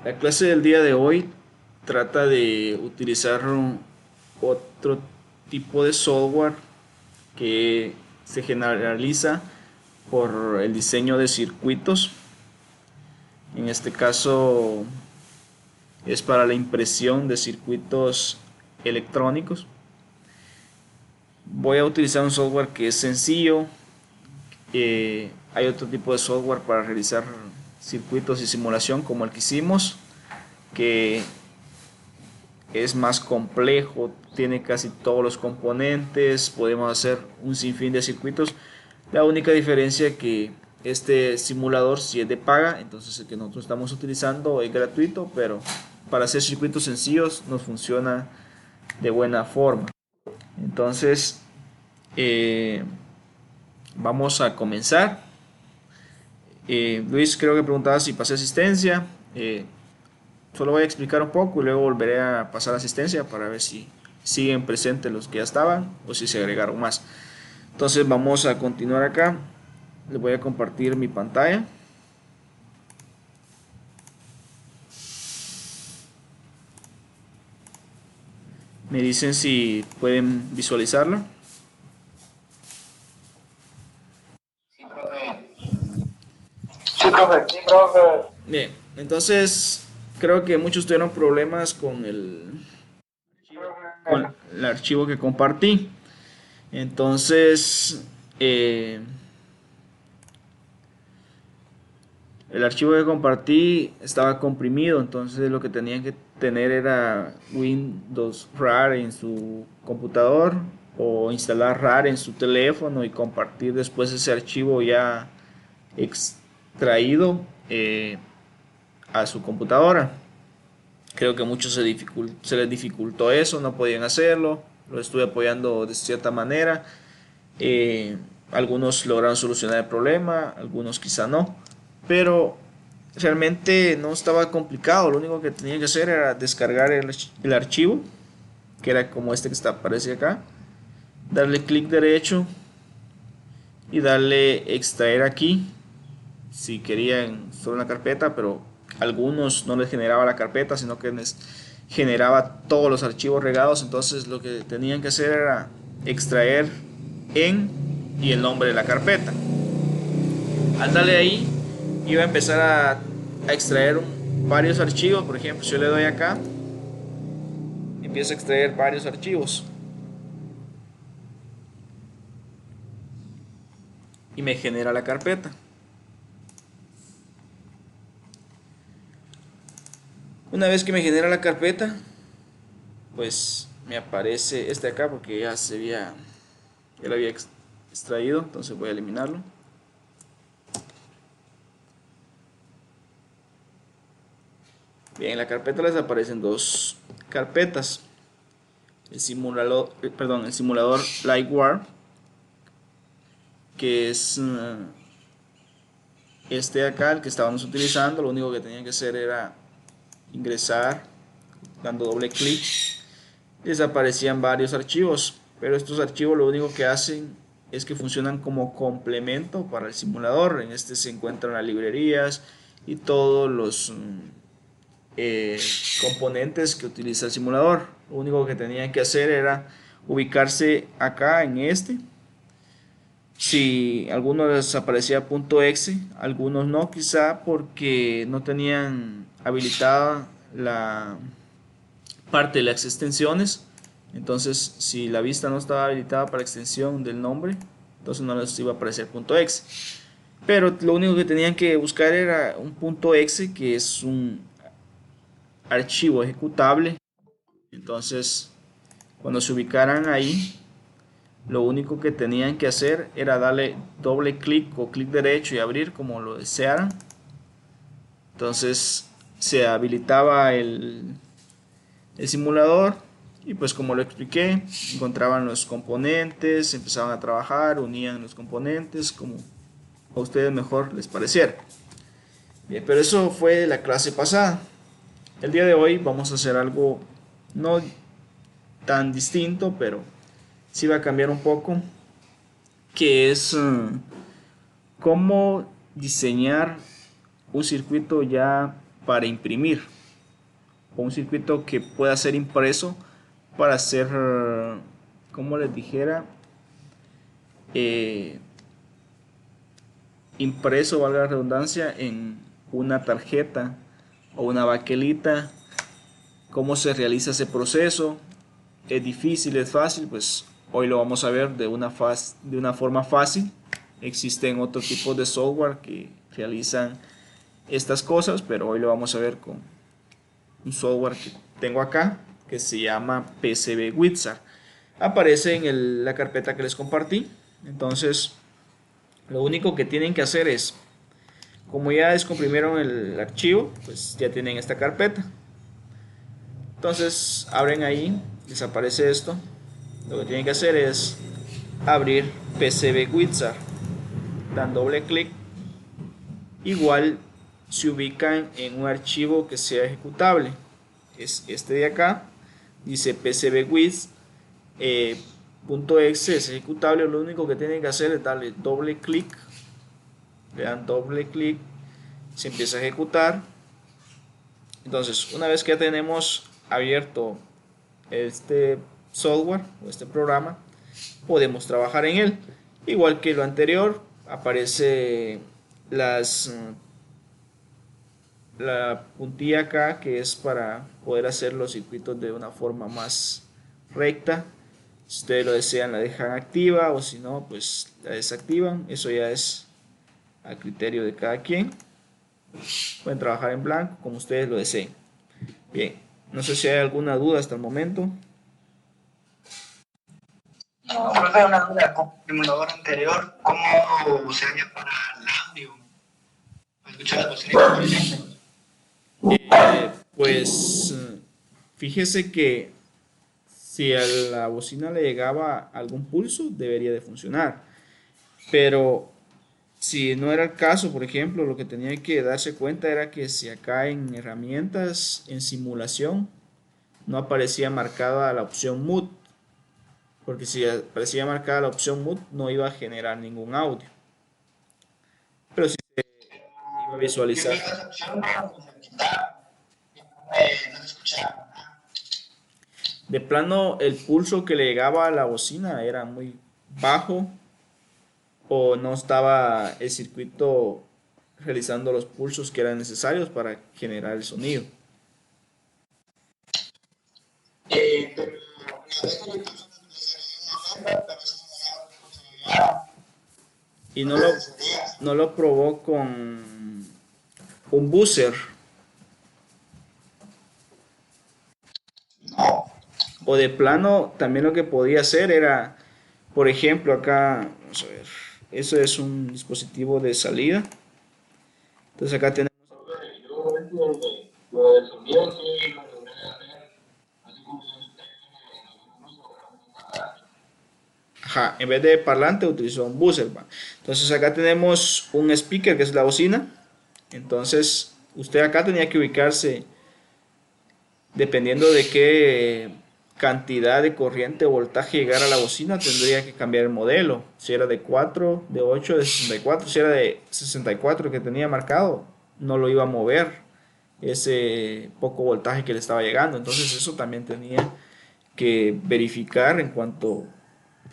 La clase del día de hoy trata de utilizar otro tipo de software que se generaliza por el diseño de circuitos. En este caso es para la impresión de circuitos electrónicos. Voy a utilizar un software que es sencillo. Hay otro tipo de software para realizar circuitos y simulación como el que hicimos, que es más complejo, tiene casi todos los componentes, podemos hacer un sinfín de circuitos. La única diferencia es que este simulador si es de paga, entonces el que nosotros estamos utilizando es gratuito, pero para hacer circuitos sencillos nos funciona de buena forma. Entonces, eh, vamos a comenzar. Luis, creo que preguntaba si pasé asistencia. Solo voy a explicar un poco y luego volveré a pasar asistencia para ver si siguen presentes los que ya estaban o si se agregaron más. Entonces vamos a continuar acá. Les voy a compartir mi pantalla. Me dicen si pueden visualizarla. Sí, profe, sí, profe. Bien, entonces creo que muchos tuvieron problemas con el archivo que compartí. Entonces, eh, el archivo que compartí estaba comprimido, entonces lo que tenían que tener era Windows RAR en su computador o instalar RAR en su teléfono y compartir después ese archivo ya extraído a su computadora. Creo que a muchos se les dificultó eso, no podían hacerlo, lo estuve apoyando de cierta manera. Eh, Algunos lograron solucionar el problema, algunos quizá no, pero realmente no estaba complicado. Lo único que tenía que hacer era descargar el archivo, que era como este que aparece acá, darle clic derecho y darle extraer aquí si querían solo una carpeta, pero algunos no les generaba la carpeta, sino que les generaba todos los archivos regados. Entonces lo que tenían que hacer era extraer en y el nombre de la carpeta. Al darle ahí, iba a empezar a extraer varios archivos. Por ejemplo, si yo le doy acá, empiezo a extraer varios archivos y me genera la carpeta. Una vez que me genera la carpeta, pues me aparece este de acá porque ya lo había extraído, entonces voy a eliminarlo. Bien, en la carpeta les aparecen dos carpetas. El simulador Lightware, que es este de acá, el que estábamos utilizando. Lo único que tenían que hacer era ingresar dando doble clic. Les aparecían varios archivos, pero estos archivos lo único que hacen es que funcionan como complemento para el simulador. En este se encuentran las librerías y todos los eh, componentes que utiliza el simulador. Lo único que tenían que hacer era ubicarse acá en este. Si algunos les aparecía .exe, algunos no, quizá porque no tenían habilitada la parte de las extensiones. Entonces, si la vista no estaba habilitada para extensión del nombre, entonces no les iba a aparecer .exe. Pero lo único que tenían que buscar era un .exe, que es un archivo ejecutable. Entonces, cuando se ubicaran ahí, lo único que tenían que hacer era darle doble clic o clic derecho y abrir como lo desearan. Entonces se habilitaba el simulador y pues como lo expliqué, encontraban los componentes, empezaban a trabajar, unían los componentes como a ustedes mejor les pareciera. Bien, pero eso fue la clase pasada. El día de hoy vamos a hacer algo no tan distinto, pero sí va a cambiar un poco, que es cómo diseñar un circuito ya para imprimir, o un circuito que pueda ser impreso para ser, como les dijera, eh, impreso, valga la redundancia, en una tarjeta o una baquelita. ¿Cómo se realiza ese proceso? ¿Es difícil? ¿Es fácil? Pues hoy lo vamos a ver de una forma fácil. Existen otros tipos de software que realizan estas cosas, pero hoy lo vamos a ver con un software que tengo acá que se llama PCB Wizard. Aparece en la carpeta que les compartí. Entonces, lo único que tienen que hacer es, como ya descomprimieron el archivo, pues ya tienen esta carpeta. Entonces abren ahí, les aparece esto. Lo que tienen que hacer es abrir PCB Wizard, dan doble clic. Igual se ubican en un archivo que sea ejecutable, es este de acá, dice PCBWiz .exe, es ejecutable. Lo único que tienen que hacer es darle doble clic, le dan doble clic, se empieza a ejecutar. Entonces, una vez que ya tenemos abierto este software o este programa, podemos trabajar en él. Igual que lo anterior, aparece la puntilla acá, que es para poder hacer los circuitos de una forma más recta. Si ustedes lo desean, la dejan activa, o si no, pues la desactivan. Eso ya es a criterio de cada quien. Pueden trabajar en blanco como ustedes lo deseen. Bien, no sé si hay alguna duda hasta el momento. No, profe, una duda. Con el emulador anterior, ¿cómo se halla para el audio? ¿Para escuchar las bocinas, por ejemplo? Pues fíjese que si a la bocina le llegaba algún pulso, debería de funcionar. Pero si no era el caso, por ejemplo, lo que tenía que darse cuenta era que si acá en herramientas, en simulación, no aparecía marcada la opción mute, porque si aparecía marcada la opción mute, no iba a generar ningún audio, pero sí se iba a Yo visualizar. vi esa opción, pero pues, se quitaba. No se escuchaba. De plano, el pulso que le llegaba a la bocina era muy bajo, o no estaba el circuito realizando los pulsos que eran necesarios para generar el sonido. Pero una vez que le puso una onda, pero eso se veía, Y no se encendía. no lo probó con un buzzer, No. o de plano también lo que podía hacer era, por ejemplo, acá, vamos a ver, eso es un dispositivo de salida. Entonces acá tenemos, Yo lo del sonido sí lo logré hacer, así como yo en algunos programas. ajá, en vez de parlante utilizó un buzzer, ¿va? Entonces acá tenemos un speaker que es la bocina. Entonces usted acá tenía que ubicarse dependiendo de qué cantidad de corriente o voltaje llegara a la bocina, tendría que cambiar el modelo. Si era de 4, de 8, de 64, si era de 64 que tenía marcado, no lo iba a mover ese poco voltaje que le estaba llegando. Entonces eso también tenía que verificar en cuanto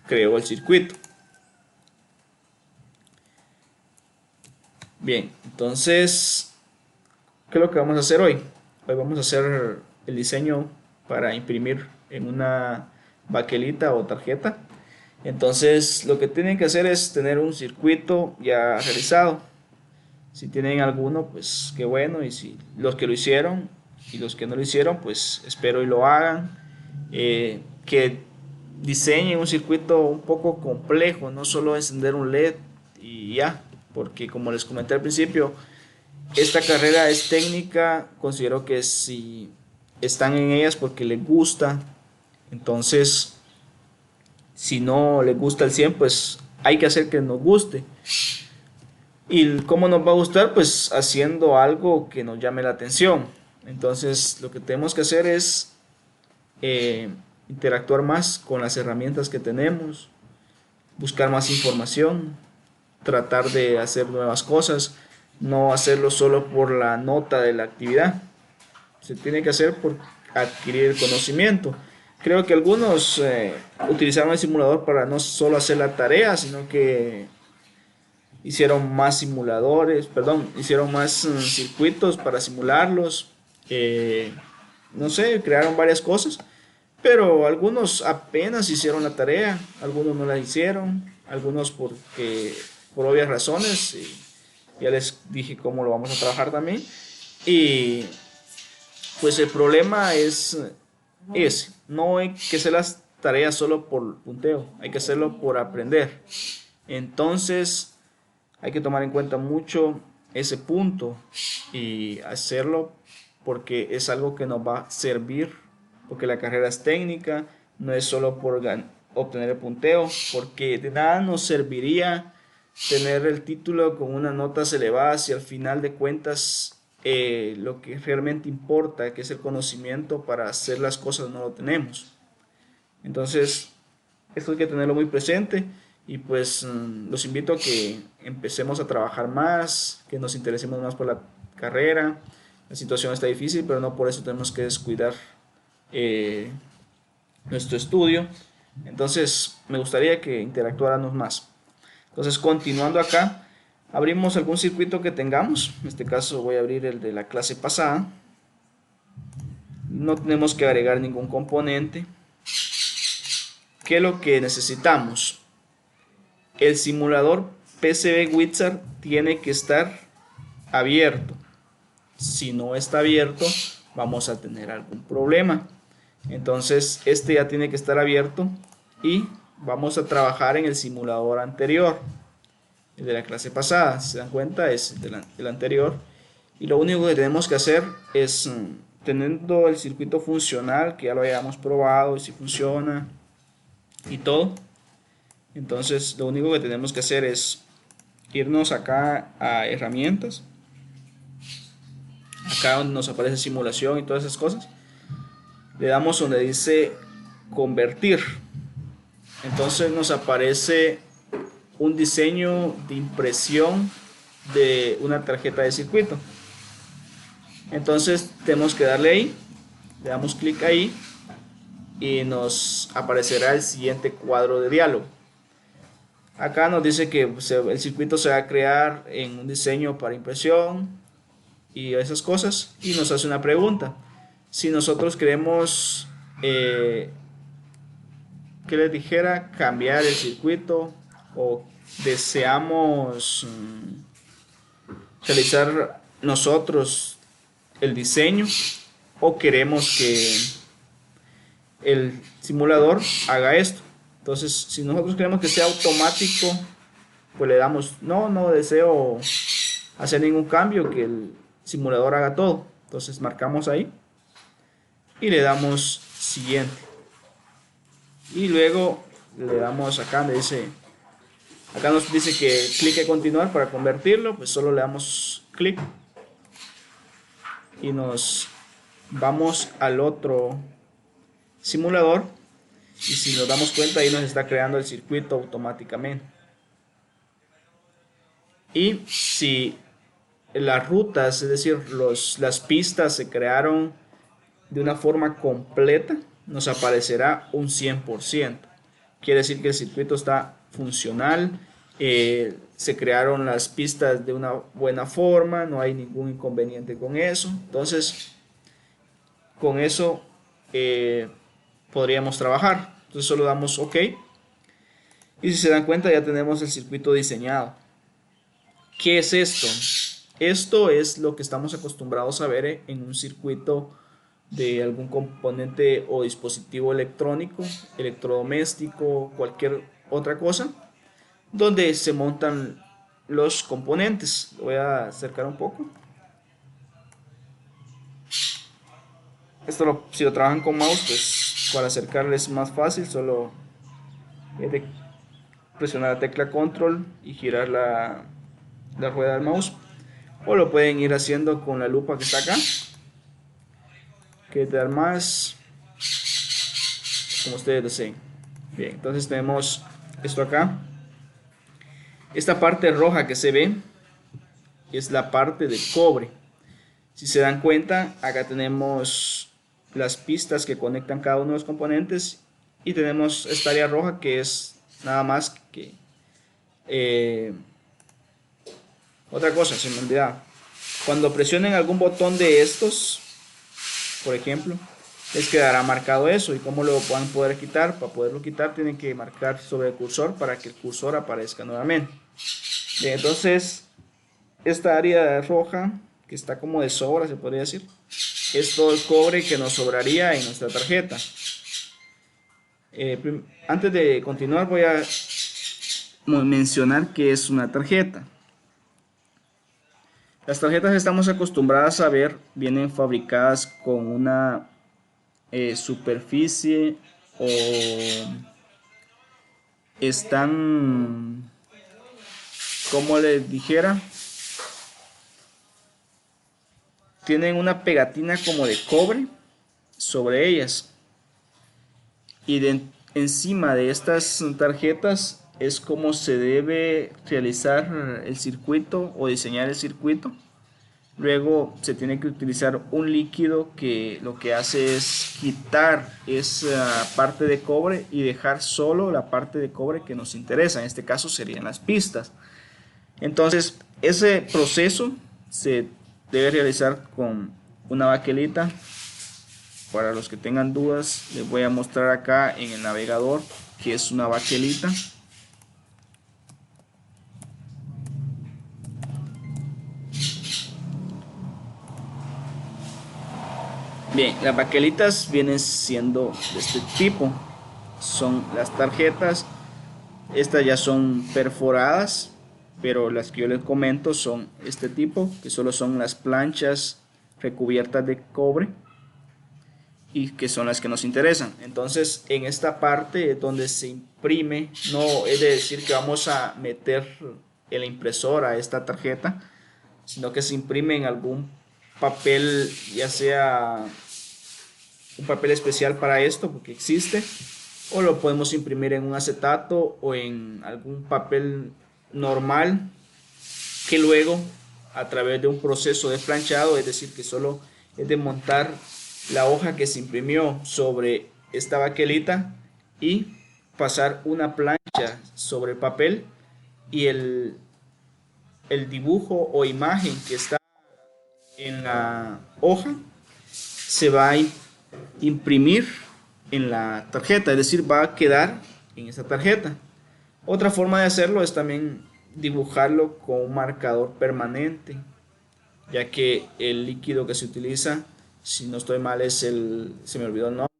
creó el circuito. Bien, entonces, ¿qué es lo que vamos a hacer hoy? Hoy vamos a hacer el diseño para imprimir en una baquelita o tarjeta. Entonces, lo que tienen que hacer es tener un circuito ya realizado. Si tienen alguno, pues qué bueno. Y si los que lo hicieron y los que no lo hicieron, pues espero y lo hagan. Que diseñen un circuito un poco complejo, no solo encender un LED y ya. Porque como les comenté al principio, esta carrera es técnica. Considero que si están en ellas porque les gusta, entonces si no les gusta al 100, pues hay que hacer que nos guste. ¿Y cómo nos va a gustar? Pues haciendo algo que nos llame la atención. Entonces lo que tenemos que hacer es interactuar más con las herramientas que tenemos, buscar más información, tratar de hacer nuevas cosas, no hacerlo solo por la nota de la actividad. Se tiene que hacer por adquirir el conocimiento. Creo que algunos utilizaron el simulador para no solo hacer la tarea, sino que hicieron más simuladores, perdón, hicieron más circuitos para simularlos. No sé, crearon varias cosas, pero algunos apenas hicieron la tarea, algunos no la hicieron, algunos porque por obvias razones, y ya les dije cómo lo vamos a trabajar también. Y pues el problema es ese, no hay que hacer las tareas solo por punteo, hay que hacerlo por aprender. Entonces hay que tomar en cuenta mucho ese punto y hacerlo porque es algo que nos va a servir, porque la carrera es técnica, no es solo por obtener el punteo, porque de nada nos serviría tener el título con unas notas elevadas y al final de cuentas lo que realmente importa, que es el conocimiento para hacer las cosas, no lo tenemos. Entonces, esto hay que tenerlo muy presente y pues los invito a que empecemos a trabajar más, que nos interesemos más por la carrera. La situación está difícil, pero no por eso tenemos que descuidar eh, nuestro estudio. Entonces, me gustaría que interactuáramos más. Entonces, continuando acá, abrimos algún circuito que tengamos. En este caso voy a abrir el de la clase pasada. No tenemos que agregar ningún componente. ¿Qué es lo que necesitamos? El simulador PCB Wizard tiene que estar abierto. Si no está abierto, vamos a tener algún problema. Entonces, este ya tiene que estar abierto y vamos a trabajar en el simulador anterior, el de la clase pasada. Si se dan cuenta, es el anterior. Y lo único que tenemos que hacer es, teniendo el circuito funcional, que ya lo hayamos probado y si funciona y todo, entonces lo único que tenemos que hacer es irnos acá a herramientas, acá donde nos aparece simulación y todas esas cosas, le damos donde dice convertir. Entonces nos aparece un diseño de impresión de una tarjeta de circuito. Entonces tenemos que darle ahí, le damos clic ahí y nos aparecerá el siguiente cuadro de diálogo. Acá nos dice que el circuito se va a crear en un diseño para impresión y esas cosas, y nos hace una pregunta. Si nosotros queremos que les dijera cambiar el circuito o deseamos realizar nosotros el diseño o queremos que el simulador haga esto. Entonces, si nosotros queremos que sea automático, pues le damos no deseo hacer ningún cambio, que el simulador haga todo. Entonces marcamos ahí y le damos siguiente. Y luego le damos acá donde dice, acá nos dice que clique continuar para convertirlo, pues solo le damos clic y nos vamos al otro simulador. Y si nos damos cuenta, ahí nos está creando el circuito automáticamente. Y si las rutas, es decir, las pistas se crearon de una forma completa, nos aparecerá un 100%. Quiere decir que el circuito está funcional, se crearon las pistas de una buena forma, no hay ningún inconveniente con eso. Entonces, con eso podríamos trabajar. Entonces solo damos OK y si se dan cuenta ya tenemos el circuito diseñado. ¿Qué es esto? Esto es lo que estamos acostumbrados a ver en un circuito de algún componente o dispositivo electrónico, electrodoméstico, cualquier otra cosa, donde se montan los componentes. Lo voy a acercar un poco. Esto si lo trabajan con mouse, pues para acercarles es más fácil, solo de presionar la tecla control y girar la rueda del mouse, o lo pueden ir haciendo con la lupa que está acá, que dar más como ustedes deseen. Bien, entonces tenemos esto acá Esta parte roja que se ve es la parte de cobre. Si se dan cuenta, acá tenemos las pistas que conectan cada uno de los componentes y tenemos esta área roja que es nada más que otra cosa, se me olvidaba. Cuando presionen algún botón de estos, por ejemplo, les quedará marcado eso. ¿Y cómo lo van a poder quitar? Para poderlo quitar tienen que marcar sobre el cursor para que el cursor aparezca nuevamente. Bien, entonces esta área roja que está como de sobra, se podría decir, es todo el cobre que nos sobraría en nuestra tarjeta. Antes de continuar voy a mencionar qué es una tarjeta. Las tarjetas que estamos acostumbradas a ver vienen fabricadas con una superficie o están, como les dijera, tienen una pegatina como de cobre sobre ellas y encima de estas tarjetas es como se debe realizar el circuito o diseñar el circuito. Luego se tiene que utilizar un líquido que lo que hace es quitar esa parte de cobre y dejar solo la parte de cobre que nos interesa. En este caso serían las pistas. Entonces ese proceso se debe realizar con una baquelita. Para los que tengan dudas, les voy a mostrar acá en el navegador que es una baquelita. Bien, las baquelitas vienen siendo de este tipo. Son las tarjetas. Estas ya son perforadas, pero las que yo les comento son este tipo, que solo son las planchas recubiertas de cobre y que son las que nos interesan. Entonces en esta parte es donde se imprime, no es de decir que vamos a meter en la impresora esta tarjeta, sino que se imprime en algún papel, ya sea un papel especial para esto porque existe, o lo podemos imprimir en un acetato o en algún papel normal que luego a través de un proceso de planchado, es decir que solo es de montar la hoja que se imprimió sobre esta baquelita y pasar una plancha sobre el papel y el dibujo o imagen que está en la hoja se va a imprimir en la tarjeta, es decir, va a quedar en esa tarjeta. Otra forma de hacerlo es también dibujarlo con un marcador permanente, ya que el líquido que se utiliza, si no estoy mal, es se me olvidó el nombre,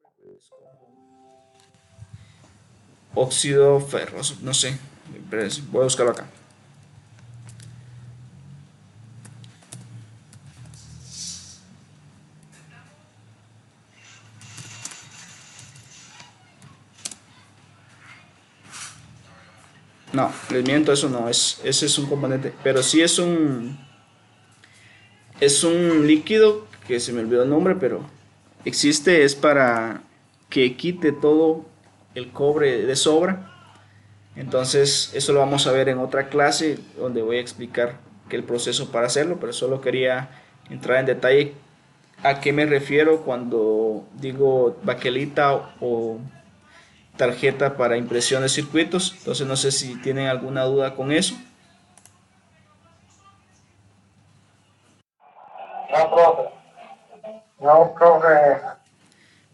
óxido ferroso, no sé, voy a buscarlo acá. No, les miento, eso no es, ese es un componente, pero sí es un líquido que se me olvidó el nombre, pero existe, es para que quite todo el cobre de sobra. Entonces eso lo vamos a ver en otra clase donde voy a explicar el proceso para hacerlo, pero solo quería entrar en detalle a qué me refiero cuando digo baquelita o tarjeta para impresión de circuitos. Entonces no sé si tienen alguna duda con eso. No, profe. No, profe.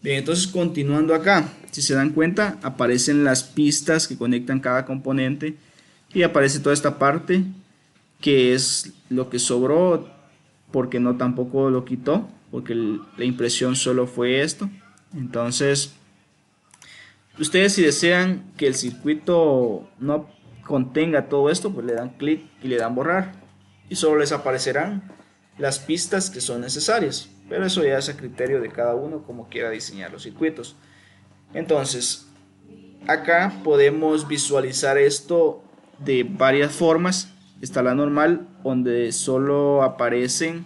Bien, entonces continuando acá, si se dan cuenta, aparecen las pistas que conectan cada componente y aparece toda esta parte que es lo que sobró porque no tampoco lo quitó, porque la impresión solo fue esto. Entonces, ustedes si desean que el circuito no contenga todo esto, pues le dan clic y le dan borrar y solo les aparecerán las pistas que son necesarias, pero eso ya es a criterio de cada uno como quiera diseñar los circuitos. Entonces acá podemos visualizar esto de varias formas. Está la normal, donde solo aparecen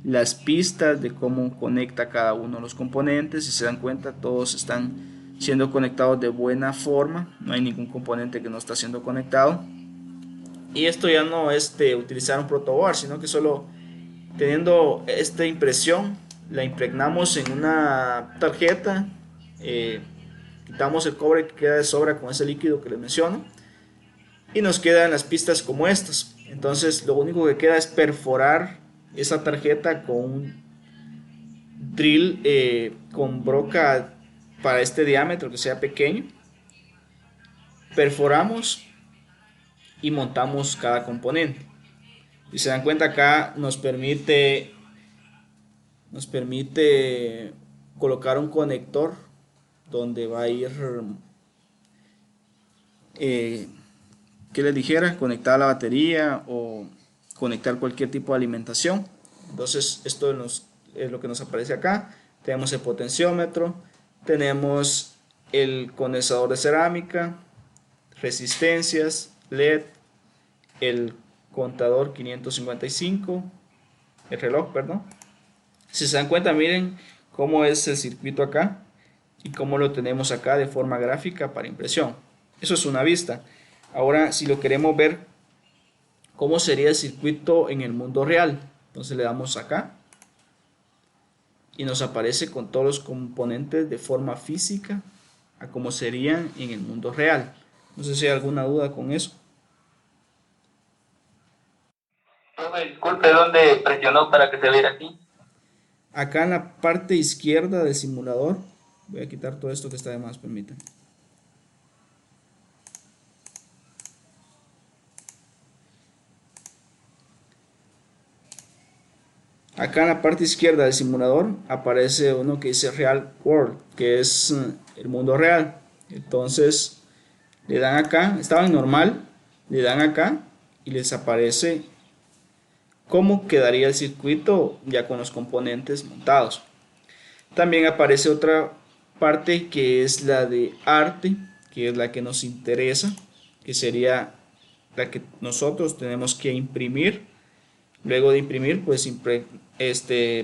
las pistas de cómo conecta cada uno de los componentes. Si se dan cuenta, todos están siendo conectados de buena forma, no hay ningún componente que no está siendo conectado. Y esto ya no es de utilizar un protoboard, sino que solo teniendo esta impresión la impregnamos en una tarjeta, eh, quitamos el cobre que queda de sobra con ese líquido que les menciono y nos quedan las pistas como estas. Entonces lo único que queda es perforar esa tarjeta con un drill con broca para este diámetro que sea pequeño. Perforamos y montamos cada componente. Si se dan cuenta, acá nos permite colocar un conector donde va a ir, que les dijera, conectar la batería o conectar cualquier tipo de alimentación. Entonces esto es lo que nos aparece acá. Tenemos el potenciómetro, tenemos el condensador de cerámica, resistencias, LED, el contador 555, el reloj, perdón. Si se dan cuenta, miren cómo es el circuito acá y cómo lo tenemos acá de forma gráfica para impresión. Eso es una vista. Ahora, si lo queremos ver cómo sería el circuito en el mundo real, entonces le damos acá y nos aparece con todos los componentes de forma física a cómo serían en el mundo real. No sé si hay alguna duda con eso. Disculpe, ¿dónde presionó para que se viera aquí? Acá en la parte izquierda del simulador, voy a quitar todo esto que está de más, permítanme. Acá en la parte izquierda del simulador aparece uno que dice Real World, que es el mundo real. Entonces le dan acá, estaba en normal, le dan acá y les aparece cómo quedaría el circuito ya con los componentes montados. También aparece otra parte que es la de arte, que es la que nos interesa, que sería la que nosotros tenemos que imprimir. Luego de imprimir, pues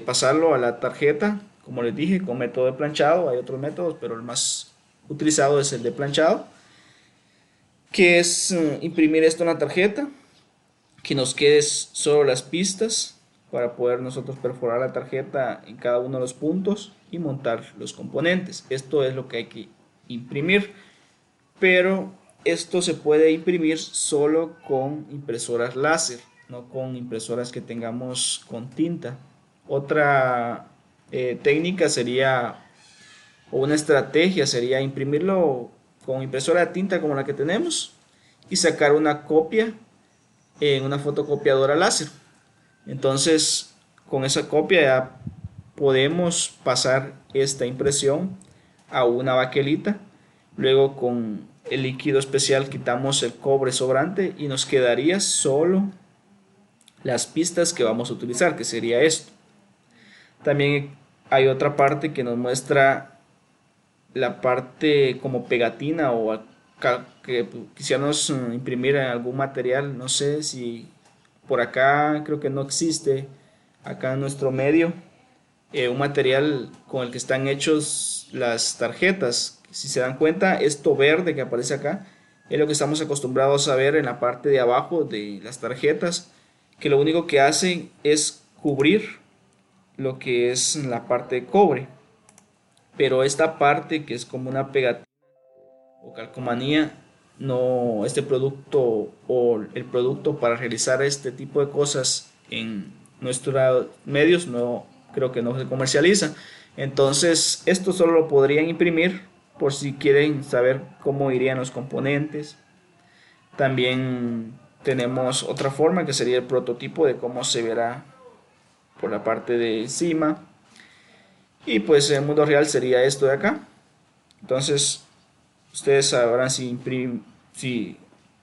pasarlo a la tarjeta, como les dije, con método de planchado. Hay otros métodos, pero el más utilizado es el de planchado, que es imprimir esto en la tarjeta, que nos quede solo las pistas para poder nosotros perforar la tarjeta en cada uno de los puntos y montar los componentes. Esto es lo que hay que imprimir, pero esto se puede imprimir solo con impresoras láser, no con impresoras que tengamos con tinta. Otra técnica sería, o una estrategia sería imprimirlo con impresora de tinta como la que tenemos y sacar una copia en una fotocopiadora láser. Entonces con esa copia ya podemos pasar esta impresión a una baquelita. Luego con el líquido especial quitamos el cobre sobrante y nos quedaría solo las pistas que vamos a utilizar, que sería esto. También hay otra parte que nos muestra la parte como pegatina o que quisiéramos imprimir en algún material. No sé si por acá, creo que no existe acá en nuestro medio un material con el que están hechos las tarjetas. Si se dan cuenta, esto verde que aparece acá es lo que estamos acostumbrados a ver en la parte de abajo de las tarjetas, que lo único que hacen es cubrir lo que es la parte de cobre, pero esta parte que es como una pegatina o calcomanía, no, este producto o el producto para realizar este tipo de cosas en nuestros medios no, creo que no se comercializa. Entonces esto solo lo podrían imprimir por si quieren saber cómo irían los componentes. También tenemos otra forma que sería el prototipo de cómo se verá por la parte de encima. Y pues en el mundo real sería esto de acá. Entonces ustedes sabrán si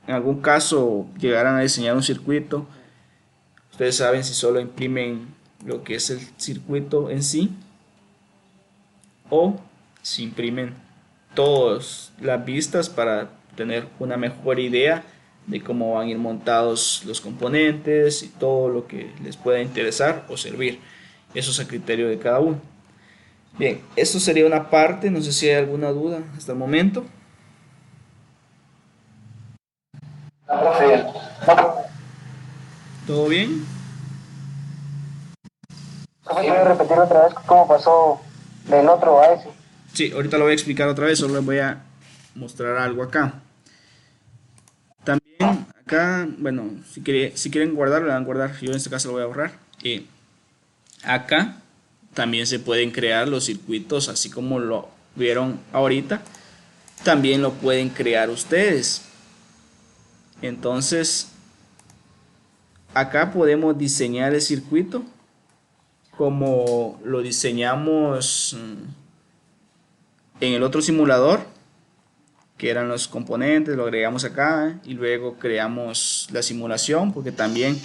en algún caso llegaran a diseñar un circuito. Ustedes saben si solo imprimen lo que es el circuito en sí o si imprimen todas las vistas para tener una mejor idea de cómo van a ir montados los componentes y todo lo que les pueda interesar o servir. Eso es a criterio de cada uno. Bien, esto sería una parte, no sé si hay alguna duda hasta el momento. No, profe, ¿Todo bien? ¿Puedes repetir otra vez cómo pasó del otro a ese? Sí, ahorita lo voy a explicar otra vez, solo les voy a mostrar algo acá. También acá, bueno, si quieren guardarlo, le van a guardar. Yo en este caso lo voy a borrar. Acá también se pueden crear los circuitos, así como lo vieron ahorita. También lo pueden crear ustedes. Entonces, acá podemos diseñar el circuito como lo diseñamos en el otro simulador, que eran los componentes, lo agregamos acá y luego creamos la simulación, porque también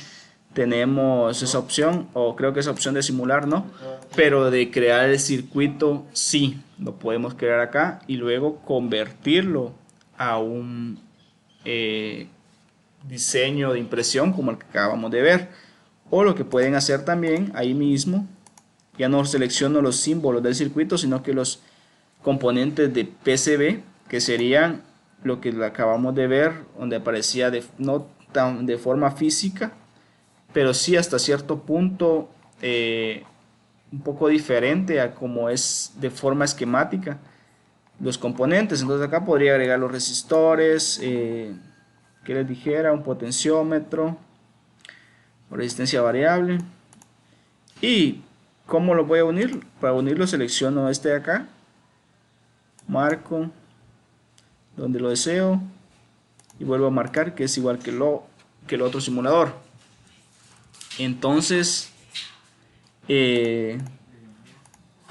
tenemos esa opción, o creo que esa opción de simular no, pero de crear el circuito sí, lo podemos crear acá y luego convertirlo a un diseño de impresión como el que acabamos de ver. O lo que pueden hacer también ahí mismo, ya no selecciono los símbolos del circuito, sino que los componentes de PCB, que serían lo que acabamos de ver, donde aparecía no tan de forma física, pero sí hasta cierto punto un poco diferente a como es de forma esquemática los componentes. Entonces acá podría agregar los resistores, que les dijera, un potenciómetro, resistencia variable. ¿Y cómo lo voy a unir? Para unirlo selecciono este de acá, marco donde lo deseo y vuelvo a marcar que es igual que el otro simulador. Entonces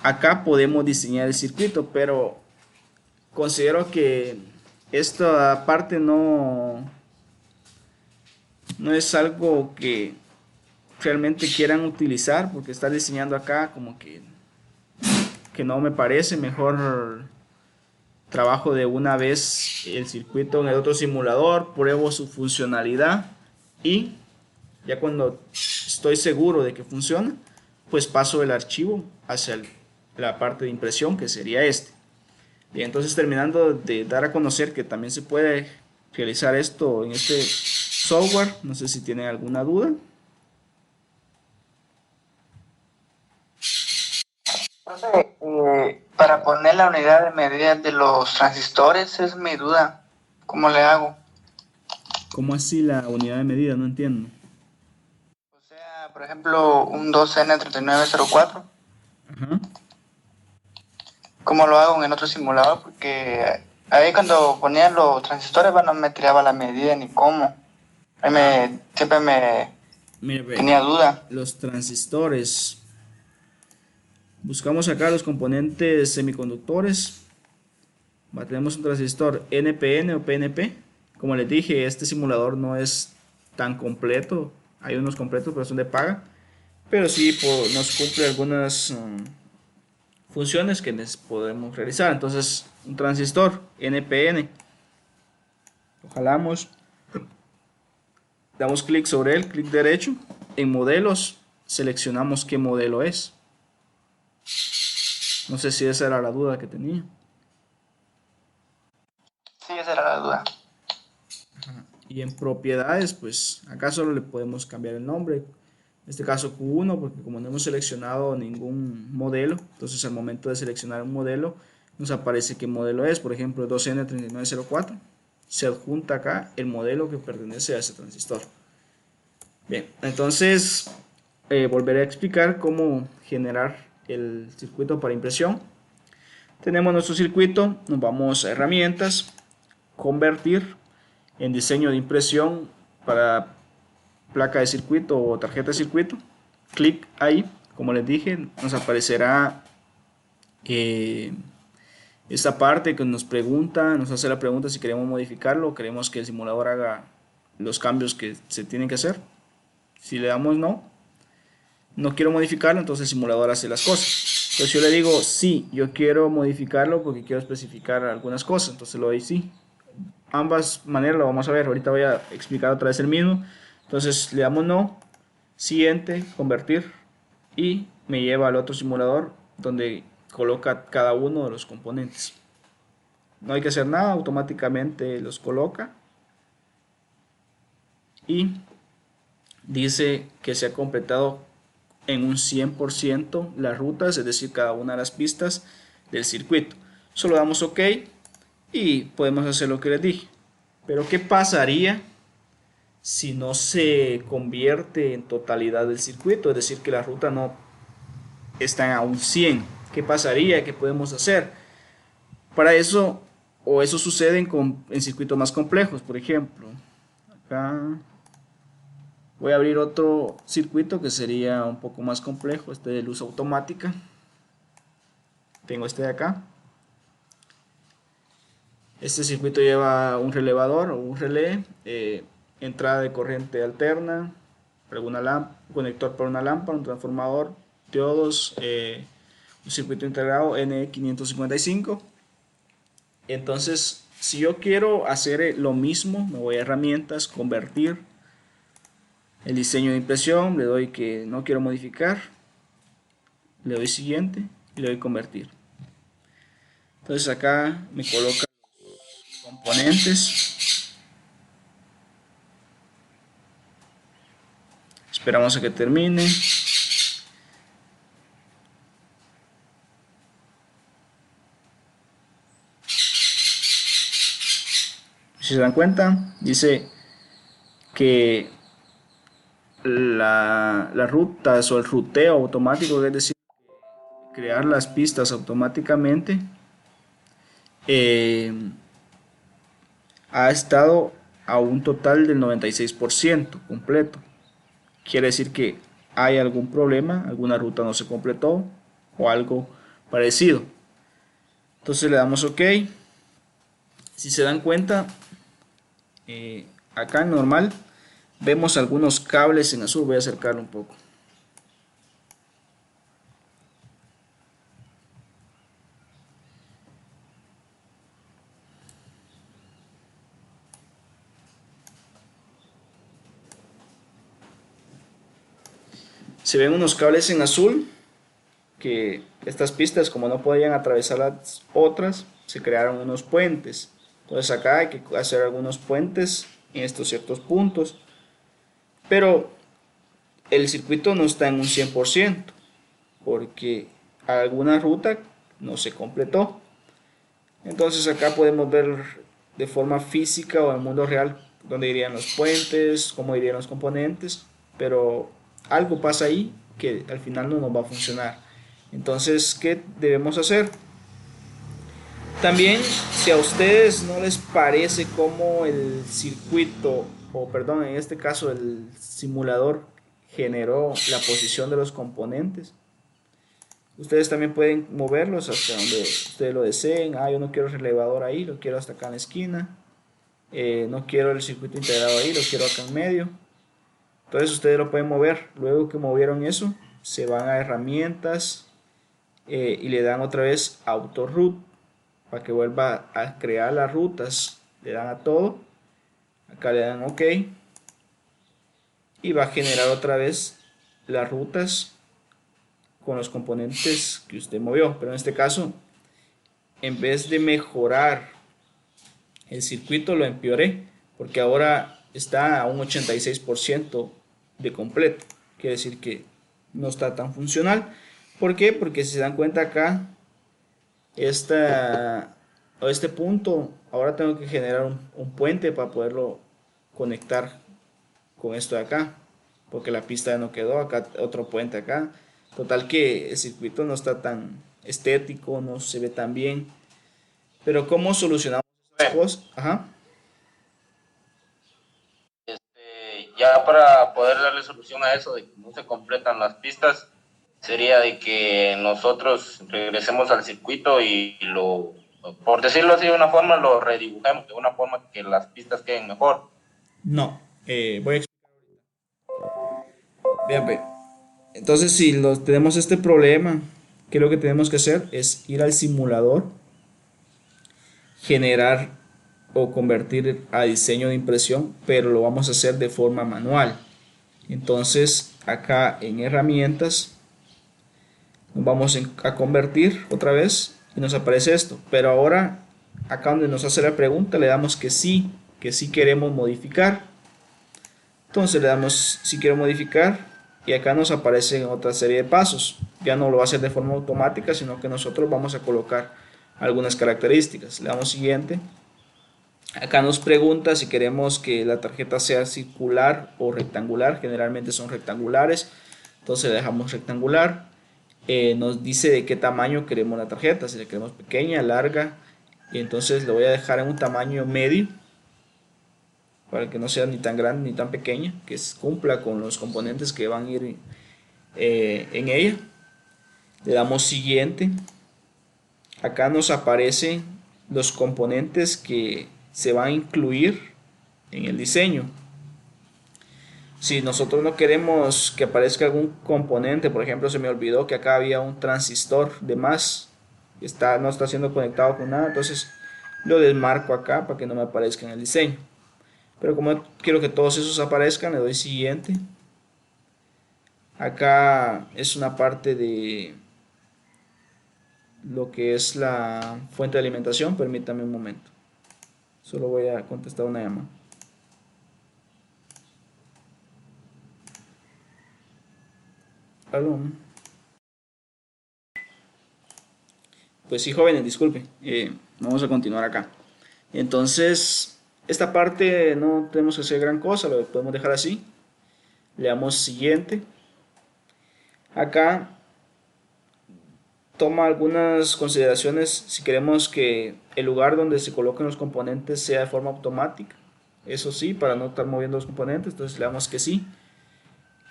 acá podemos diseñar el circuito, pero considero que esta parte no es algo que realmente quieran utilizar, porque estar diseñando acá como que no me parece. Mejor trabajo de una vez el circuito en el otro simulador, pruebo su funcionalidad y ya cuando estoy seguro de que funciona, pues paso el archivo hacia la parte de impresión, que sería este. Bien, entonces terminando de dar a conocer que también se puede realizar esto en este software, no sé si tienen alguna duda. Profe, para poner la unidad de medida de los transistores es mi duda. ¿Cómo le hago? ¿Cómo así la unidad de medida? No entiendo. O sea, por ejemplo, un 2N3904. Ajá. ¿Cómo lo hago en otro simulador? Porque ahí cuando ponía los transistores, bueno, no me tiraba la medida ni cómo. Ahí siempre me Mire, ve, tenía duda. los transistores. Buscamos acá los componentes semiconductores. Tenemos un transistor NPN o PNP. Como les dije, este simulador no es tan completo. Hay unos completos, pero son de paga. Pero sí nos cumple algunas funciones que podemos realizar. Entonces, un transistor NPN. Lo jalamos. Damos clic sobre él, clic derecho. En modelos, seleccionamos qué modelo es. No sé si esa era la duda que tenía. Sí, esa era la duda. Y en propiedades, pues acá solo le podemos cambiar el nombre. En este caso Q1, porque como no hemos seleccionado ningún modelo, entonces al momento de seleccionar un modelo, nos aparece qué modelo es. Por ejemplo, 2N3904. Se adjunta acá el modelo que pertenece a ese transistor. Bien, entonces volveré a explicar cómo generar el circuito para impresión. Tenemos nuestro circuito, nos vamos a herramientas, convertir en diseño de impresión para placa de circuito o tarjeta de circuito. Clic ahí, como les dije, nos aparecerá esta parte que nos pregunta, nos hace la pregunta si queremos modificarlo o queremos que el simulador haga los cambios que se tienen que hacer. Si le damos no quiero modificarlo, entonces el simulador hace las cosas. Entonces yo le digo sí, yo quiero modificarlo porque quiero especificar algunas cosas, entonces lo doy sí. Ambas maneras lo vamos a ver, ahorita voy a explicar otra vez el mismo. Entonces le damos no, siguiente, convertir y me lleva al otro simulador donde coloca cada uno de los componentes. No hay que hacer nada, automáticamente los coloca y dice que se ha completado en un 100% las rutas, es decir, cada una de las pistas del circuito. Solo damos OK y podemos hacer lo que les dije. Pero ¿qué pasaría si no se convierte en totalidad del circuito? Es decir, que la ruta no está a un 100. ¿Qué pasaría? ¿Qué podemos hacer? Para eso, o eso sucede en circuitos más complejos. Por ejemplo, acá voy a abrir otro circuito que sería un poco más complejo, este de luz automática. Tengo este de acá. Este circuito lleva un relevador o un relé, entrada de corriente alterna, conector para una lámpara, un transformador, diodos, un circuito integrado N555. Entonces, si yo quiero hacer lo mismo, me voy a herramientas, convertir, el diseño de impresión, le doy que no quiero modificar, le doy siguiente y le doy convertir. Entonces acá me coloca componentes, esperamos a que termine. Si se dan cuenta, dice que las rutas o el ruteo automático, es decir, crear las pistas automáticamente, ha estado a un total del 96% completo. Quiere decir que hay algún problema, alguna ruta no se completó o algo parecido. Entonces le damos OK. Si se dan cuenta, acá en normal vemos algunos cables en azul. Voy a acercarlo un poco. Se ven unos cables en azul, que estas pistas, como no podían atravesar las otras, se crearon unos puentes. Entonces acá hay que hacer algunos puentes en estos ciertos puntos, pero el circuito no está en un 100% porque alguna ruta no se completó. Entonces acá podemos ver de forma física o en el mundo real dónde irían los puentes, cómo irían los componentes, pero algo pasa ahí que al final no nos va a funcionar. Entonces, ¿qué debemos hacer? También, si a ustedes no les parece cómo el circuito, o perdón, en este caso el simulador generó la posición de los componentes, ustedes también pueden moverlos hasta donde ustedes lo deseen. Yo no quiero el relevador ahí, lo quiero hasta acá en la esquina. No quiero el circuito integrado ahí, lo quiero acá en medio. Entonces ustedes lo pueden mover. Luego que movieron eso, se van a herramientas y le dan otra vez Auto Route para que vuelva a crear las rutas. Le dan a todo. Acá le dan OK. Y va a generar otra vez las rutas con los componentes que usted movió. Pero en este caso, en vez de mejorar el circuito, lo empeoré, porque ahora está a un 86% de completo. Quiere decir que no está tan funcional. ¿Por qué? Porque si se dan cuenta acá, este punto, ahora tengo que generar un puente para poderlo conectar con esto de acá, porque la pista ya no quedó. Acá otro puente acá. Total que el circuito no está tan estético, no se ve tan bien. Pero ¿cómo solucionamos estas cosas? Ajá. Ya para poder darle solución a eso de que no se completan las pistas, sería de que nosotros regresemos al circuito y por decirlo así de una forma, lo redibujemos de una forma que las pistas queden mejor. No, voy a explicar. Vean, ve. Entonces, si tenemos este problema, ¿qué es lo que tenemos que hacer? Es ir al simulador, generar o convertir a diseño de impresión, pero lo vamos a hacer de forma manual. Entonces, acá en herramientas, nos vamos a convertir otra vez y nos aparece esto. Pero ahora, acá donde nos hace la pregunta, le damos que sí queremos modificar. Entonces le damos si quiero modificar y acá nos aparecen otra serie de pasos. Ya no lo va a hacer de forma automática, sino que nosotros vamos a colocar algunas características. Le damos siguiente. Acá nos pregunta si queremos que la tarjeta sea circular o rectangular. Generalmente son rectangulares, entonces le dejamos rectangular. Nos dice de qué tamaño queremos la tarjeta, si la queremos pequeña, larga, y entonces le voy a dejar en un tamaño medio para que no sea ni tan grande ni tan pequeña, que cumpla con los componentes que van a ir en ella. Le damos siguiente. Acá nos aparecen los componentes que se van a incluir en el diseño. Si nosotros no queremos que aparezca algún componente, por ejemplo, se me olvidó que acá había un transistor de más, no está siendo conectado con nada, entonces lo desmarco acá para que no me aparezca en el diseño. Pero como quiero que todos esos aparezcan, le doy siguiente. Acá es una parte de lo que es la fuente de alimentación. Permítame un momento. Solo voy a contestar una llamada. ¿Aló? Pues sí, jóvenes, disculpen. Vamos a continuar acá. Entonces, esta parte no tenemos que hacer gran cosa, lo podemos dejar así. Le damos siguiente. Acá toma algunas consideraciones si queremos que el lugar donde se coloquen los componentes sea de forma automática. Eso sí, para no estar moviendo los componentes, entonces le damos que sí.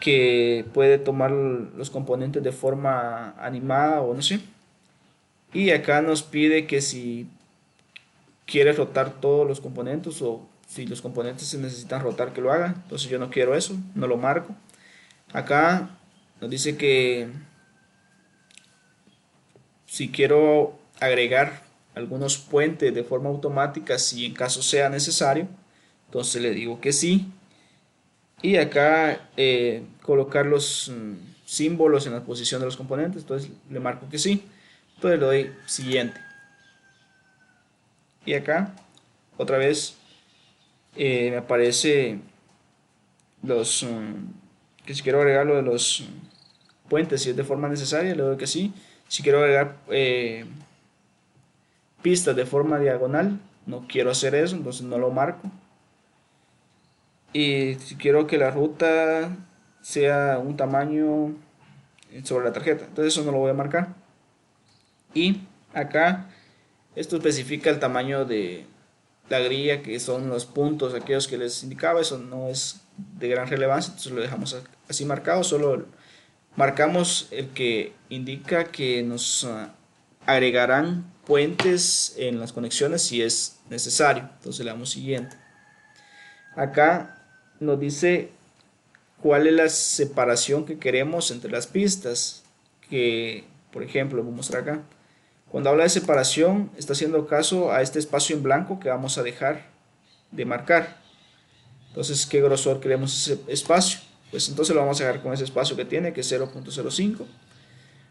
Que puede tomar los componentes de forma animada o no sé. Y acá nos pide que si quiere rotar todos los componentes o si los componentes se necesitan rotar que lo haga. Entonces yo no quiero eso, no lo marco. Acá nos dice que si quiero agregar algunos puentes de forma automática, si en caso sea necesario, entonces le digo que sí. Y acá colocar los símbolos en la posición de los componentes, entonces le marco que sí. Entonces le doy siguiente. Y acá otra vez me aparece los que si quiero agregar lo de los puentes, si es de forma necesaria, le doy que sí. Si quiero agregar pistas de forma diagonal, no quiero hacer eso, entonces no lo marco. Y si quiero que la ruta sea un tamaño sobre la tarjeta, entonces eso no lo voy a marcar. Y acá esto especifica el tamaño de la grilla, que son los puntos aquellos que les indicaba. Eso no es de gran relevancia, entonces lo dejamos así marcado. Solo marcamos el que indica que nos agregarán puentes en las conexiones si es necesario. Entonces le damos siguiente. Acá nos dice cuál es la separación que queremos entre las pistas, que por ejemplo voy a mostrar acá. Cuando habla de separación está haciendo caso a este espacio en blanco que vamos a dejar de marcar. Entonces, ¿qué grosor queremos ese espacio? Pues entonces lo vamos a dejar con ese espacio que tiene, que es 0.05.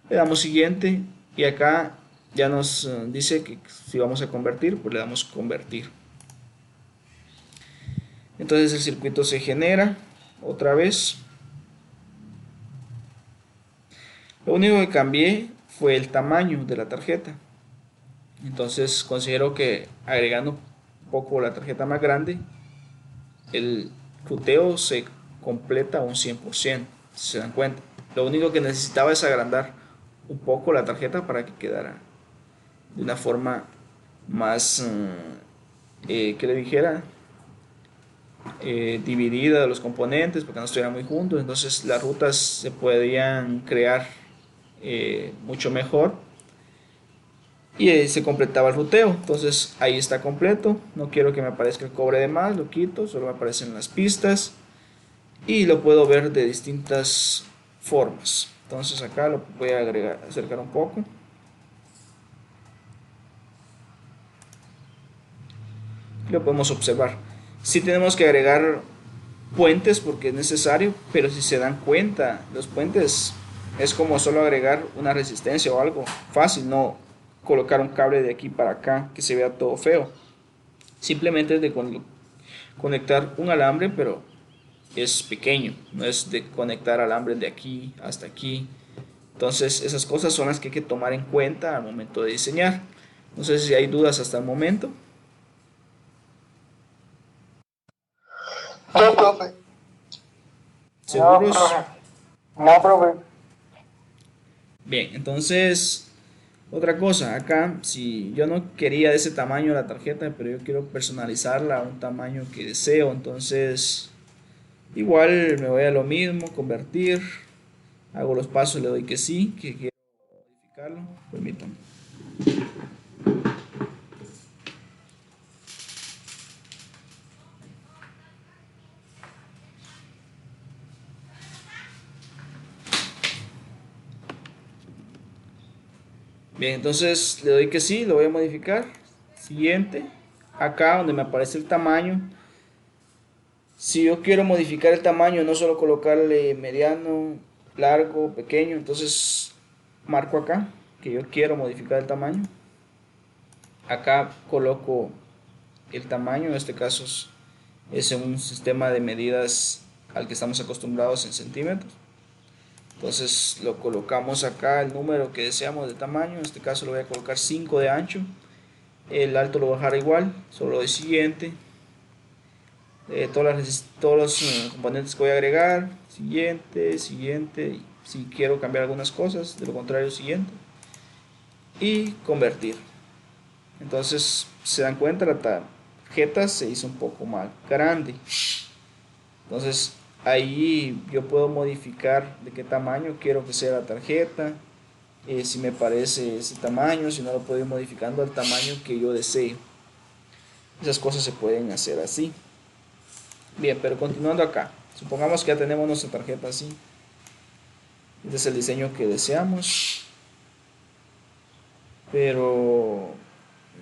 Le damos siguiente y acá ya nos dice que si vamos a convertir, pues le damos convertir. Entonces el circuito se genera otra vez. Lo único que cambié fue el tamaño de la tarjeta. Entonces considero que agregando un poco la tarjeta más grande, el ruteo se completa un 100%, si se dan cuenta. Lo único que necesitaba es agrandar un poco la tarjeta para que quedara de una forma más, que le dijera, dividida de los componentes, para que no estuvieran muy juntos. Entonces las rutas se podían crear mucho mejor y se completaba el ruteo. Entonces ahí está completo. No quiero que me aparezca el cobre de más, lo quito, solo me aparecen las pistas y lo puedo ver de distintas formas. Entonces acá lo voy a acercar un poco. Lo podemos observar. Si tenemos que agregar puentes porque es necesario, pero si se dan cuenta, los puentes es como solo agregar una resistencia o algo fácil, no colocar un cable de aquí para acá que se vea todo feo. Simplemente es de conectar un alambre, pero es pequeño, no es de conectar alambres de aquí hasta aquí. Entonces esas cosas son las que hay que tomar en cuenta al momento de diseñar. No sé si hay dudas hasta el momento. No, profe. ¿Seguros? No, profe. No, profe. Bien, entonces otra cosa, acá si yo no quería de ese tamaño la tarjeta, pero yo quiero personalizarla a un tamaño que deseo, entonces igual me voy a lo mismo, convertir, hago los pasos, le doy que sí, que quiero modificarlo, permítanme. Bien, entonces le doy que sí, lo voy a modificar. Siguiente, acá donde me aparece el tamaño. Si yo quiero modificar el tamaño, no solo colocarle mediano, largo, pequeño, entonces marco acá que yo quiero modificar el tamaño. Acá coloco el tamaño, en este caso es en un sistema de medidas al que estamos acostumbrados en centímetros. Entonces lo colocamos acá el número que deseamos de tamaño, en este caso lo voy a colocar 5 de ancho, el alto lo voy a dejar igual, solo doy siguiente, todos los componentes que voy a agregar, siguiente, siguiente, si quiero cambiar algunas cosas, de lo contrario siguiente, y convertir. Entonces se dan cuenta, la tarjeta se hizo un poco más grande, entonces ahí yo puedo modificar de qué tamaño quiero que sea la tarjeta, si me parece ese tamaño, si no lo puedo ir modificando al tamaño que yo desee. Esas cosas se pueden hacer así. Bien, pero continuando acá, supongamos que ya tenemos nuestra tarjeta así. Este es el diseño que deseamos, pero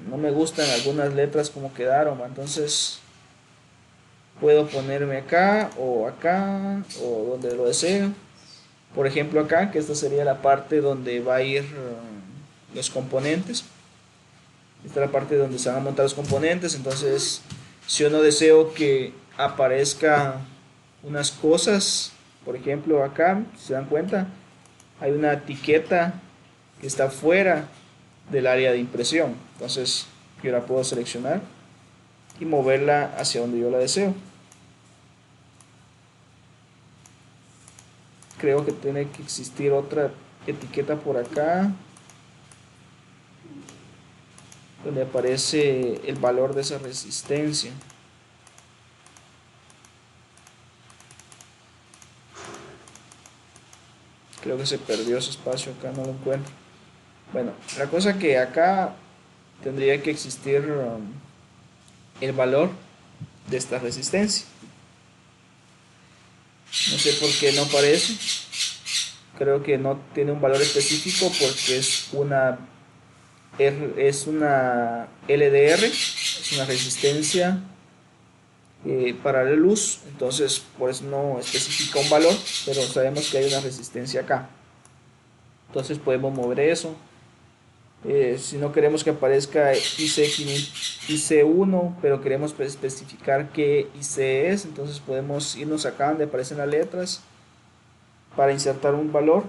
no me gustan algunas letras como quedaron, entonces puedo ponerme acá o donde lo deseo. Por ejemplo acá, que esta sería la parte donde va a ir los componentes. Esta es la parte donde se van a montar los componentes. Entonces si yo no deseo que aparezca unas cosas, por ejemplo acá, si se dan cuenta, hay una etiqueta que está fuera del área de impresión. Entonces yo la puedo seleccionar y moverla hacia donde yo la deseo. Creo que tiene que existir otra etiqueta por acá donde aparece el valor de esa resistencia. Creo que se perdió ese espacio acá, no lo encuentro. Bueno, la cosa que acá tendría que existir el valor de esta resistencia. No sé por qué no aparece. Creo que no tiene un valor específico porque es una LDR, es una resistencia para la luz, entonces por eso no especifica un valor, pero sabemos que hay una resistencia acá. Entonces podemos mover eso. Si no queremos que aparezca IC1, pero queremos especificar qué IC es, entonces podemos irnos acá donde aparecen las letras para insertar un valor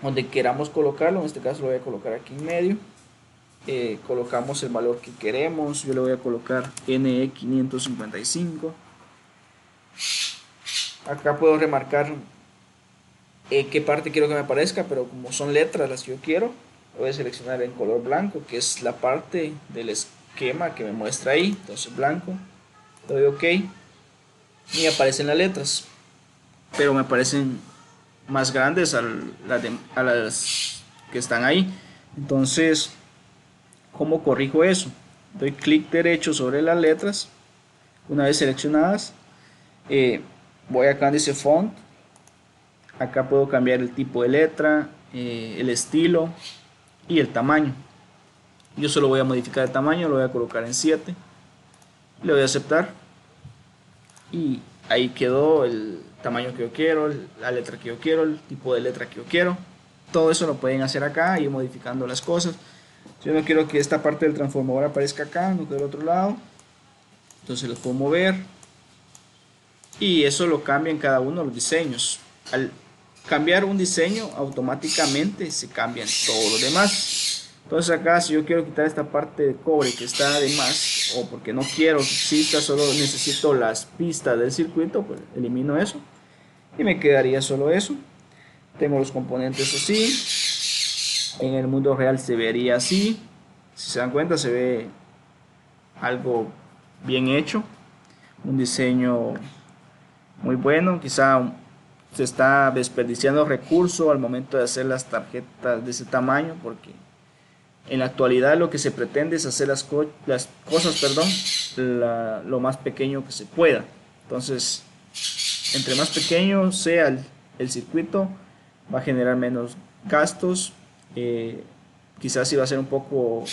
donde queramos colocarlo. En este caso lo voy a colocar aquí en medio. Colocamos el valor que queremos. Yo le voy a colocar NE555. Acá puedo remarcar qué parte quiero que me aparezca, pero como son letras las que yo quiero, voy a seleccionar en color blanco, que es la parte del esquema que me muestra ahí. Entonces blanco, le doy OK y aparecen las letras, pero me aparecen más grandes a las que están ahí. Entonces, ¿cómo corrijo eso? Doy clic derecho sobre las letras. Una vez seleccionadas, voy acá donde dice font. Acá puedo cambiar el tipo de letra, el estilo y el tamaño. Yo solo voy a modificar el tamaño, lo voy a colocar en 7. Le voy a aceptar y ahí quedó el tamaño que yo quiero, la letra que yo quiero, el tipo de letra que yo quiero. Todo eso lo pueden hacer acá, ir modificando las cosas. Si yo no quiero que esta parte del transformador aparezca acá, no del otro lado, entonces lo puedo mover y eso lo cambia en cada uno de los diseños. Al cambiar un diseño, automáticamente se cambian todos los demás. Entonces acá, si yo quiero quitar esta parte de cobre que está de más, o porque no quiero que exista, solo necesito las pistas del circuito, pues elimino eso y me quedaría solo eso. Tengo los componentes así. En el mundo real se vería así. Si se dan cuenta, se ve algo bien hecho, un diseño muy bueno. Quizá se está desperdiciando recursos al momento de hacer las tarjetas de ese tamaño, porque en la actualidad lo que se pretende es hacer las cosas, perdón, lo más pequeño que se pueda. Entonces, entre más pequeño sea el circuito, va a generar menos gastos. Quizás sí va a ser un poco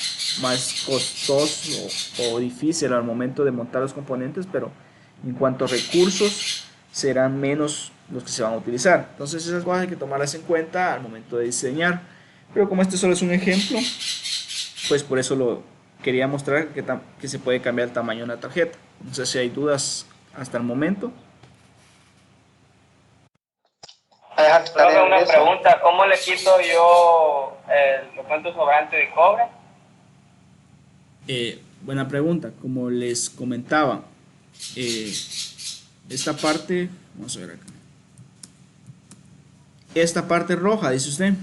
más costoso o difícil al momento de montar los componentes, pero en cuanto a recursos serán menos los que se van a utilizar. Entonces esas cosas hay que tomarlas en cuenta al momento de diseñar. Pero como este solo es un ejemplo, pues por eso lo quería mostrar que se puede cambiar el tamaño de una tarjeta. No sé si hay dudas hasta el momento. Profe, una pregunta, ¿cómo le quito yo los cuentos sobrantes de cobre? Buena pregunta. Como les comentaba, esta parte, vamos a ver acá, esta parte roja, dice usted.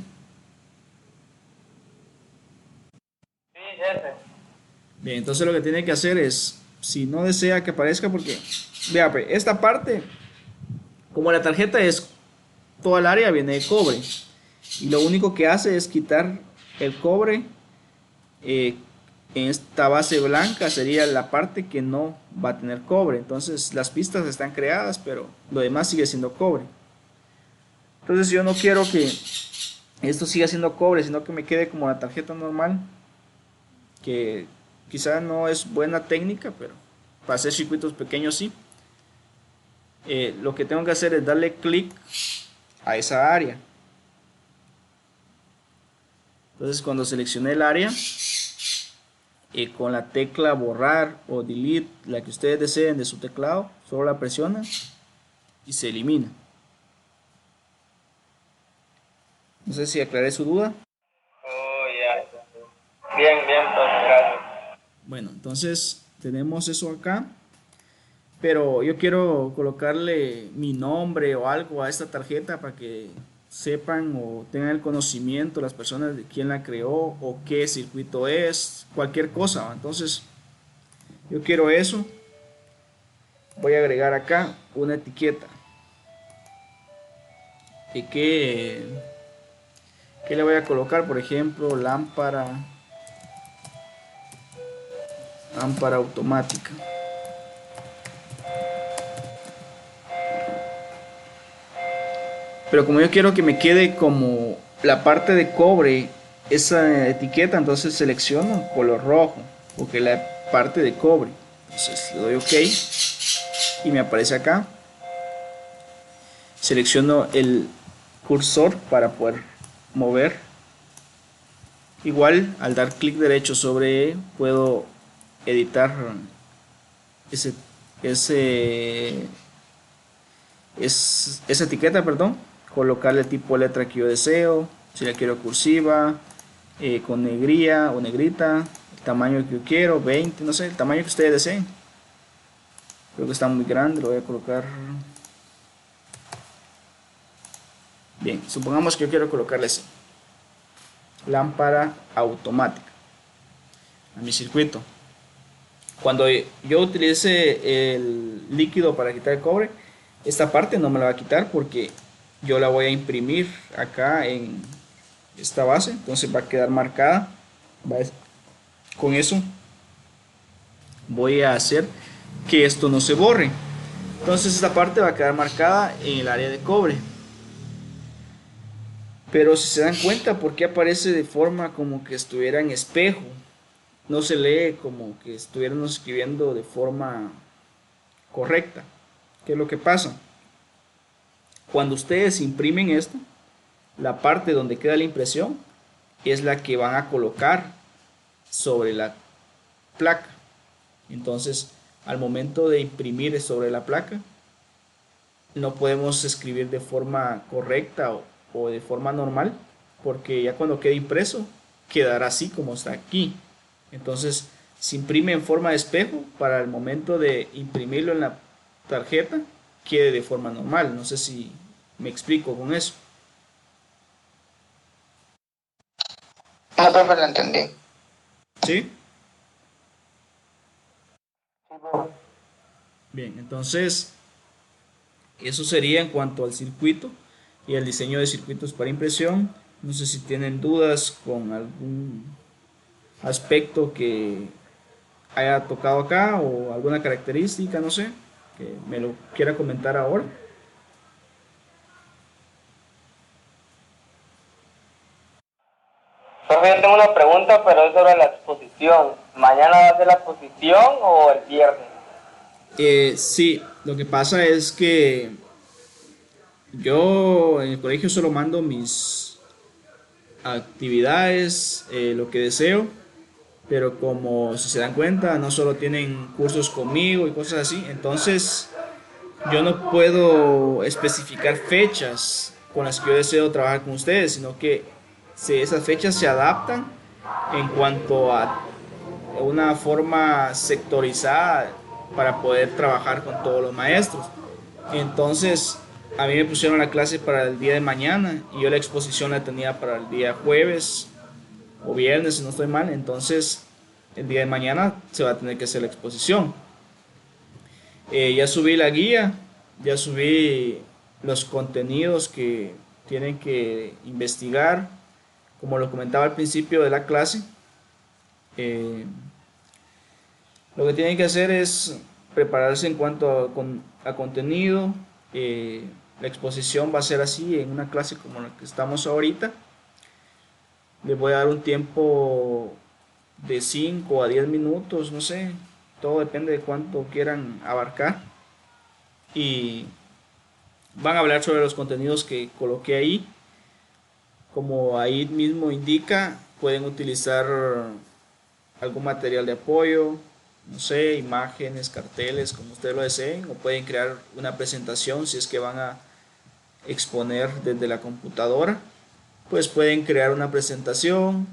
Sí, ese. Bien, entonces lo que tiene que hacer es, si no desea que aparezca, porque, vea, pues, esta parte, como la tarjeta es toda el área, viene de cobre, y lo único que hace es quitar el cobre. En esta base blanca sería la parte que no va a tener cobre. Entonces las pistas están creadas, pero lo demás sigue siendo cobre. Entonces yo no quiero que esto siga siendo cobre, sino que me quede como la tarjeta normal, que quizá no es buena técnica, pero para hacer circuitos pequeños sí. Lo que tengo que hacer es darle clic a esa área. Entonces cuando seleccione el área, con la tecla borrar o delete, la que ustedes deseen de su teclado, solo la presionan y se elimina. No sé si aclaré su duda. Oh, ya. Bien, pues, gracias. Bueno, entonces tenemos eso acá, pero yo quiero colocarle mi nombre o algo a esta tarjeta para que sepan o tengan el conocimiento las personas de quién la creó o qué circuito es, cualquier cosa. Entonces yo quiero eso. Voy a agregar acá una etiqueta. ¿Y qué le voy a colocar? Por ejemplo, lámpara automática. Pero como yo quiero que me quede como la parte de cobre esa etiqueta, entonces selecciono color rojo, porque la parte de cobre. Entonces le doy OK y me aparece acá. Selecciono el cursor para poder mover. Igual al dar clic derecho sobre puedo editar esa etiqueta, perdón, colocarle el tipo de letra que yo deseo, si la quiero cursiva, con negría o negrita, el tamaño que yo quiero, 20, no sé, el tamaño que ustedes deseen. Creo que está muy grande, lo voy a colocar. Bien, supongamos que yo quiero colocarle así: lámpara automática a mi circuito. Cuando yo utilice el líquido para quitar el cobre, esta parte no me la va a quitar porque yo la voy a imprimir acá en esta base, entonces va a quedar marcada. Con eso voy a hacer que esto no se borre. Entonces esta parte va a quedar marcada en el área de cobre. Pero si se dan cuenta, ¿por qué aparece de forma como que estuviera en espejo? No se lee como que estuviéramos escribiendo de forma correcta. ¿Qué es lo que pasa? Cuando ustedes imprimen esto, la parte donde queda la impresión es la que van a colocar sobre la placa. Entonces, al momento de imprimir sobre la placa, no podemos escribir de forma correcta o de forma normal, porque ya cuando quede impreso quedará así como está aquí. Entonces se imprime en forma de espejo para el momento de imprimirlo en la tarjeta quede de forma normal. No sé si me explico con eso. No, profe, lo entendí. ¿Sí? Bien, entonces eso sería en cuanto al circuito y el diseño de circuitos para impresión. No sé si tienen dudas con algún aspecto que haya tocado acá o alguna característica, no sé, que me lo quiera comentar ahora. Profe, yo tengo una pregunta, pero es sobre la exposición. ¿Mañana va a ser la exposición o el viernes? Sí, lo que pasa es que yo en el colegio solo mando mis actividades, lo que deseo, pero como si se dan cuenta, no solo tienen cursos conmigo y cosas así, entonces yo no puedo especificar fechas con las que yo deseo trabajar con ustedes, sino que si esas fechas se adaptan en cuanto a una forma sectorizada para poder trabajar con todos los maestros. Entonces, a mí me pusieron la clase para el día de mañana y yo la exposición la tenía para el día jueves o viernes, si no estoy mal. Entonces, el día de mañana se va a tener que hacer la exposición. Ya subí la guía, ya subí los contenidos que tienen que investigar, como lo comentaba al principio de la clase. eh, lo que tienen que hacer es prepararse en cuanto a contenido. La exposición va a ser así en una clase como la que estamos ahorita. Les voy a dar un tiempo de 5 a 10 minutos, no sé, todo depende de cuánto quieran abarcar. Y van a hablar sobre los contenidos que coloqué ahí. Como ahí mismo indica, pueden utilizar algún material de apoyo, no sé, imágenes, carteles, como ustedes lo deseen, o pueden crear una presentación si es que van a exponer desde la computadora. Pues pueden crear una presentación,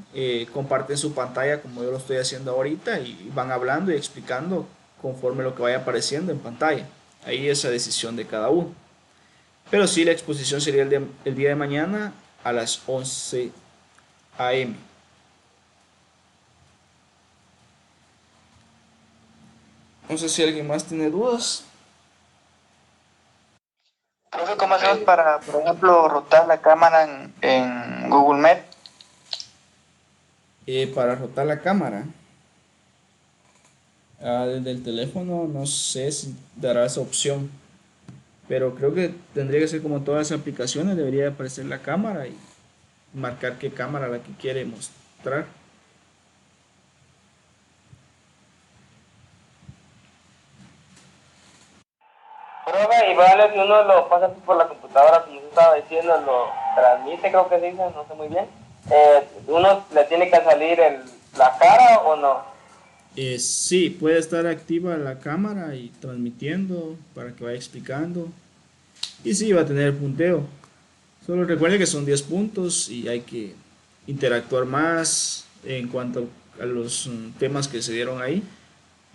comparten su pantalla como yo lo estoy haciendo ahorita y van hablando y explicando conforme lo que vaya apareciendo en pantalla. Ahí es la decisión de cada uno. Pero sí, la exposición sería el día de mañana a las 11 a.m. No sé si alguien más tiene dudas. Profe, ¿cómo hacemos para, por ejemplo, rotar la cámara en Google Meet? Para rotar la cámara, desde el teléfono no sé si dará esa opción, pero creo que tendría que ser como todas las aplicaciones, debería aparecer la cámara y marcar qué cámara la que quiere mostrar. Profe, y vale, si uno lo pasa por la computadora, como usted estaba diciendo, lo transmite, creo que se dice, no sé muy bien. ¿Uno le tiene que salir la cara o no? Sí, puede estar activa la cámara y transmitiendo para que vaya explicando. Y sí, va a tener punteo. Solo recuerde que son 10 puntos y hay que interactuar más en cuanto a los temas que se dieron ahí,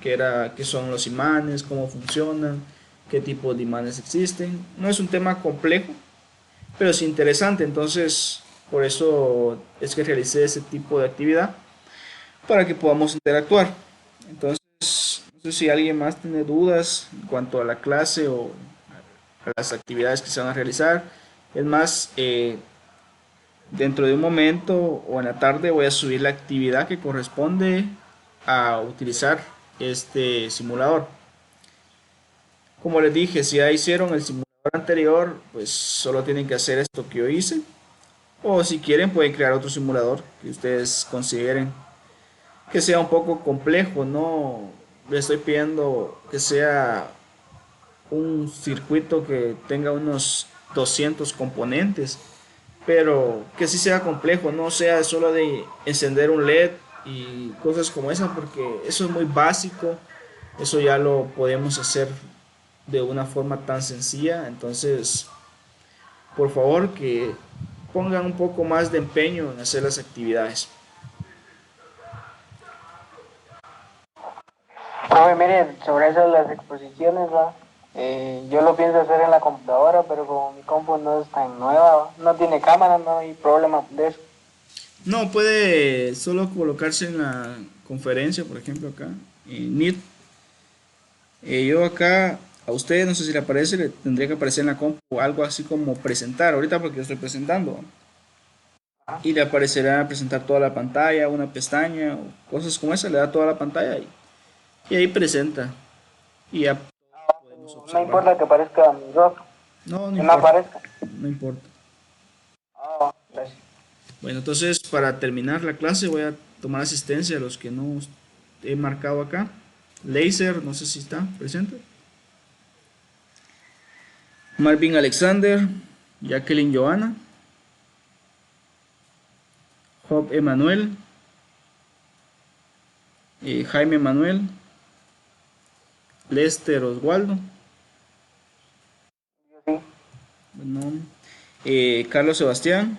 qué son los imanes, cómo funcionan, qué tipo de imanes existen. No es un tema complejo, pero es interesante, entonces por eso es que realicé ese tipo de actividad para que podamos interactuar. Entonces, no sé si alguien más tiene dudas en cuanto a la clase o a las actividades que se van a realizar. Es más, dentro de un momento o en la tarde voy a subir la actividad que corresponde a utilizar este simulador. Como les dije, si ya hicieron el simulador anterior, pues solo tienen que hacer esto que yo hice. O si quieren, pueden crear otro simulador que ustedes consideren que sea un poco complejo. No le estoy pidiendo que sea un circuito que tenga unos 200 componentes, pero que sí sea complejo, no sea solo de encender un LED y cosas como esa, porque eso es muy básico, eso ya lo podemos hacer de una forma tan sencilla. Entonces, por favor, que pongan un poco más de empeño en hacer las actividades. Profe, mire, sobre eso de las exposiciones, ¿va? Yo lo pienso hacer en la computadora, pero como mi compu no es tan nueva, ¿va? No tiene cámara, no hay problema de eso. No, puede solo colocarse en la conferencia, por ejemplo, acá, en Meet. Yo acá, a usted no sé si le aparece, le tendría que aparecer en la compu algo así como presentar, ahorita porque yo estoy presentando. Y le aparecerá presentar toda la pantalla, una pestaña o cosas como esa, le da toda la pantalla y ahí presenta. Y ya podemos No observar. importa que aparezca mi rostro, No, no que no importa, aparezca. no importa. Gracias. Bueno, entonces para terminar la clase voy a tomar asistencia a los que no he marcado acá. Laser, no sé si está presente. Marvin Alexander, Jacqueline Joana, Job Emanuel, Jaime Manuel, Lester Oswaldo, Sí, bueno, Carlos Sebastián,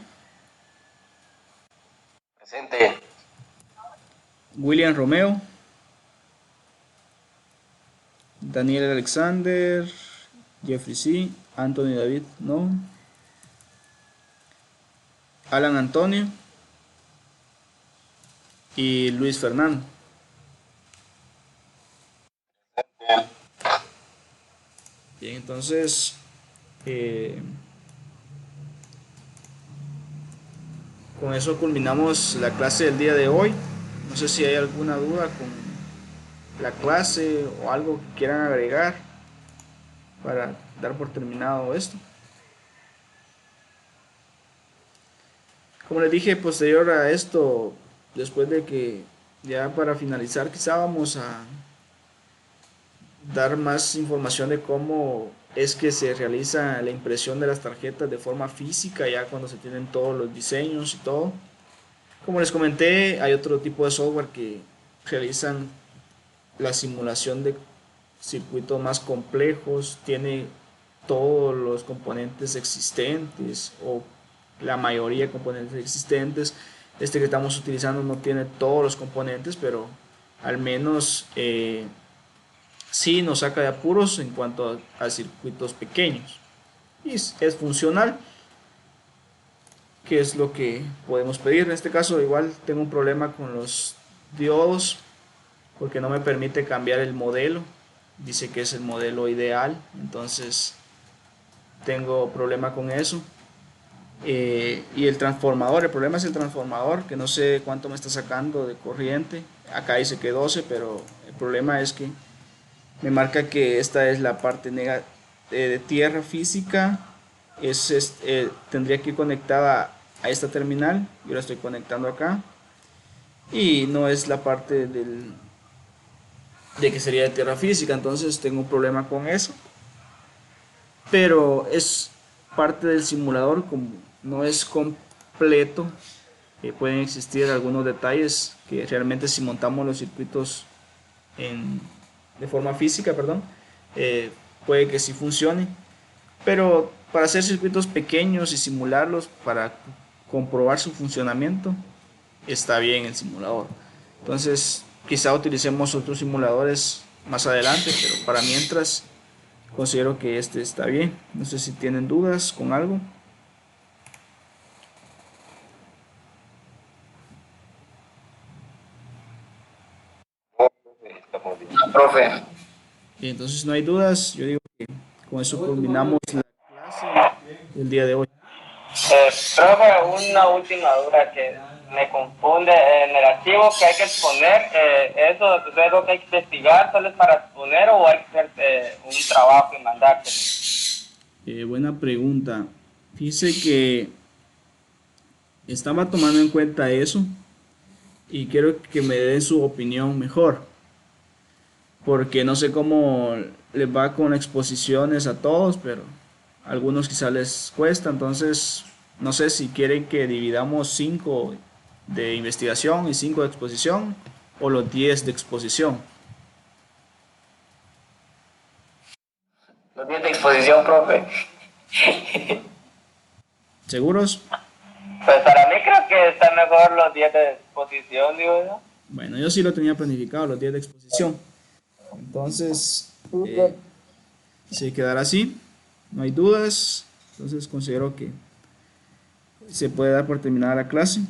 Presente. William Romeo, Daniel Alexander, Jeffrey C, Anthony David, no, Alan Antonio y Luis Fernando. Bien, entonces con eso culminamos la clase del día de hoy. No sé si hay alguna duda con la clase o algo que quieran agregar para dar por terminado esto. Como les dije, posterior a esto, después de que ya para finalizar, quizá vamos a dar más información de cómo es que se realiza la impresión de las tarjetas de forma física, ya cuando se tienen todos los diseños y todo. Como les comenté, hay otro tipo de software que realizan la simulación de circuitos más complejos, tiene todos los componentes existentes o la mayoría de componentes existentes. Este que estamos utilizando no tiene todos los componentes, pero al menos sí nos saca de apuros en cuanto a circuitos pequeños. Y es funcional, que es lo que podemos pedir. En este caso igual tengo un problema con los diodos porque no me permite cambiar el modelo. Dice que es el modelo ideal, entonces tengo problema con eso. Y el transformador, el problema es el transformador, que no sé cuánto me está sacando de corriente. Acá dice que 12, pero el problema es que me marca que esta es la parte de tierra física. Tendría que ir conectada a esta terminal. Yo la estoy conectando acá. Y no es la parte de que sería de tierra física, entonces tengo un problema con eso. Pero es parte del simulador, como no es completo, pueden existir algunos detalles que realmente si montamos los circuitos de forma física, perdón, puede que sí funcione. Pero para hacer circuitos pequeños y simularlos para comprobar su funcionamiento, está bien el simulador. Entonces, quizá utilicemos otros simuladores más adelante, pero para mientras considero que este está bien. No sé si tienen dudas con algo. Estamos bien. Profe, Y entonces no hay dudas. Yo digo que con eso culminamos la clase del día de hoy. Profe, una última duda que me confunde. En el archivo que hay que exponer, ¿eso es lo que hay que investigar solo es para exponer o hay que hacer un trabajo y mandarte? Buena pregunta. Fíjese que estaba tomando en cuenta eso y quiero que me den su opinión mejor, porque no sé cómo les va con exposiciones a todos, pero a algunos quizá les cuesta. Entonces no sé si quieren que dividamos 5 de investigación y 5 de exposición o los 10 de exposición. exposición, profe. ¿Seguros? Pues para mí creo que está mejor los 10 de exposición, digo yo. Bueno, yo sí lo tenía planificado, los días de exposición. Entonces, si quedará así, no hay dudas. Entonces considero que se puede dar por terminada la clase.